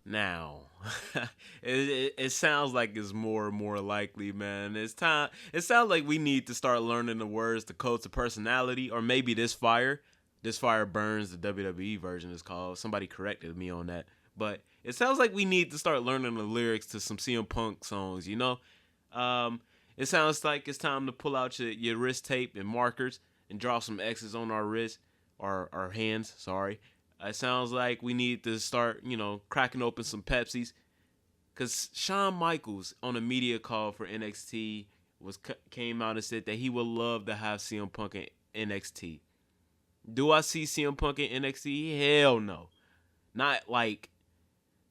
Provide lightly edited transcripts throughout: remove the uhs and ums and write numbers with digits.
Now, it sounds like it's more and more likely, man. It's time. It sounds like we need to start learning the words, the codes of personality, or maybe this fire. This fire burns. The WWE version is called. Somebody corrected me on that, but it sounds like we need to start learning the lyrics to some CM Punk songs. Um, it sounds like it's time to pull out your wrist tape and markers and draw some X's on our wrists, our hands. Sorry, it sounds like we need to start, cracking open some Pepsis. Cause Shawn Michaels on a media call for NXT came out and said that he would love to have CM Punk in NXT. Do I see CM Punk in NXT? Hell no. Not like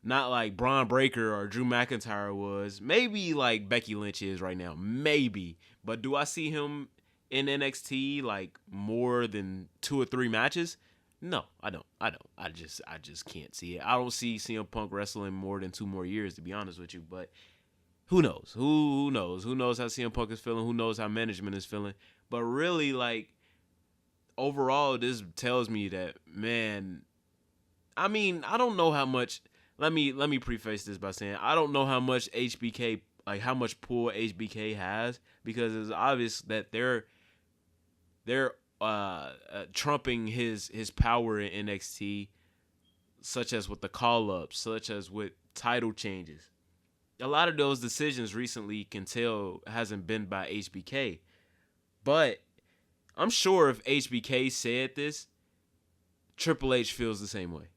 not like Braun Breaker or Drew McIntyre was. Maybe like Becky Lynch is right now. Maybe. But do I see him in NXT like more than 2 or 3 matches? No, I don't. I just can't see it. I don't see CM Punk wrestling more than 2 more years, to be honest with you. But who knows? Who knows? Who knows how CM Punk is feeling? Who knows how management is feeling? But really, like, overall, this tells me that, man, I mean, I don't know how much. Let me preface this by saying I don't know how much HBK, like how much pull HBK has, because it's obvious that they're trumping his power in NXT, such as with the call ups, such as with title changes. A lot of those decisions recently can tell hasn't been by HBK, but I'm sure if HBK said this, Triple H feels the same way.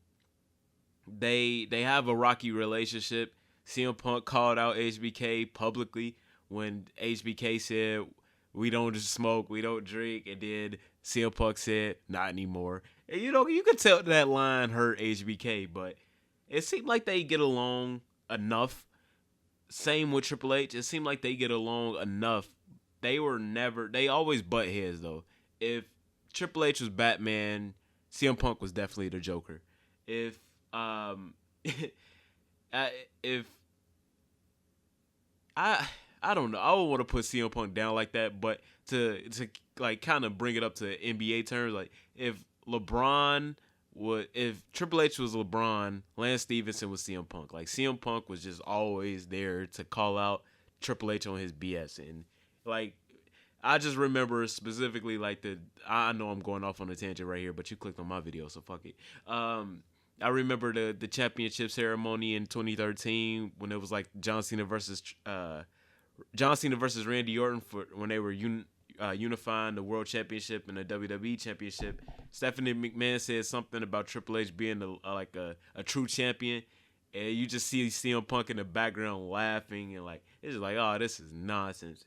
They have a rocky relationship. CM Punk called out HBK publicly when HBK said, "We don't smoke, we don't drink," and then CM Punk said, "Not anymore." And you could tell that line hurt HBK, but it seemed like they get along enough. Same with Triple H. It seemed like they get along enough. They always butt heads though. If Triple H was Batman, CM Punk was definitely the Joker. If um if I I don't know. I don't want to put CM Punk down like that, but to like kind of bring it up to NBA terms, like if Triple H was LeBron, Lance Stevenson was CM Punk. Like CM Punk was just always there to call out Triple H on his BS, and like I just remember specifically like I know I'm going off on a tangent right here, but you clicked on my video, so fuck it. I remember the championship ceremony in 2013 when it was like John Cena versus Randy Orton for when they were unifying the World Championship and the WWE Championship. Stephanie McMahon said something about Triple H being a true champion, and you just see CM Punk in the background laughing and like it's just like, oh, this is nonsense.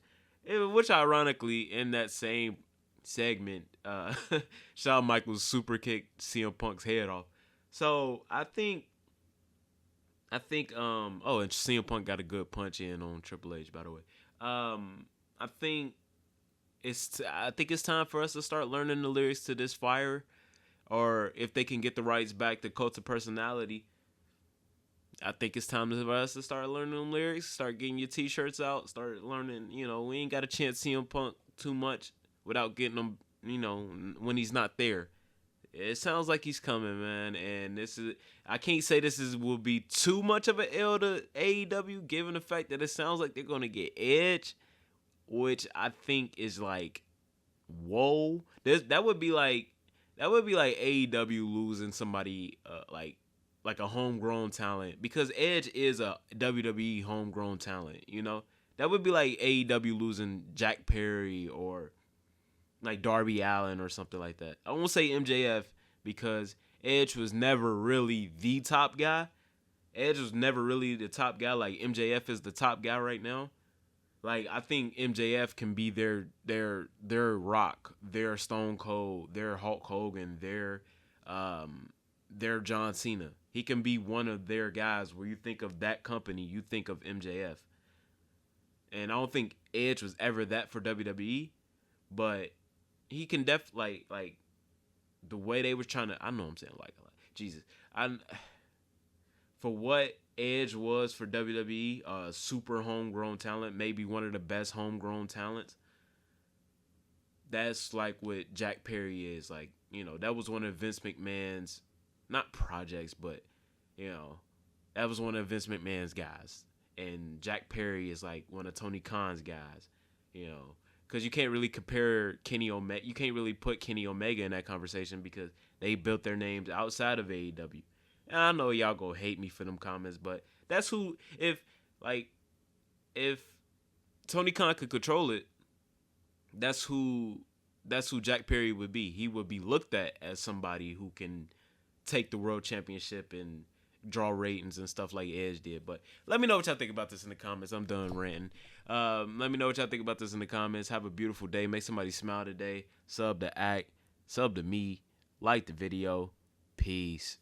Which ironically, in that same segment, Shawn Michaels super kicked CM Punk's head off. So I think oh, and CM Punk got a good punch in on Triple H, by the way. I think I think it's time for us to start learning the lyrics to this fire, or if they can get the rights back to Cult of Personality. I think it's time for us to start learning them lyrics, start getting your t-shirts out, start learning. We ain't got a chance CM Punk too much without getting him. When he's not there. It sounds like he's coming, man, and I can't say will be too much of an L to AEW, given the fact that it sounds like they're gonna get Edge, which I think is like, whoa, that would be like AEW losing somebody like a homegrown talent, because Edge is a WWE homegrown talent. That would be like AEW losing Jack Perry or like Darby Allin or something like that. I won't say MJF because Edge was never really the top guy. Edge was never really the top guy. Like MJF is the top guy right now. Like I think MJF can be their Rock, their Stone Cold, their Hulk Hogan, their John Cena. He can be one of their guys where you think of that company, you think of MJF. And I don't think Edge was ever that for WWE, but he can like the way they were trying to. I know what I'm saying like Jesus. I For what Edge was for WWE, super homegrown talent, maybe one of the best homegrown talents. That's like what Jack Perry is. Like, that was one of Vince McMahon's not projects, but you know That was one of Vince McMahon's guys, and Jack Perry is like one of Tony Khan's guys. You know, because you can't really compare Kenny Omega. You can't really put Kenny Omega in that conversation because they built their names outside of AEW. And I know y'all gonna hate me for them comments, but that's who. If Tony Khan could control it, that's who Jack Perry would be. He would be looked at as somebody who can take the world championship and draw ratings and stuff like Edge did. But let me know what y'all think about this in the comments. I'm done ranting. Let me know what y'all think about this in the comments. Have a beautiful day. Make somebody smile today. Sub to Act. Sub to me. Like the video. Peace.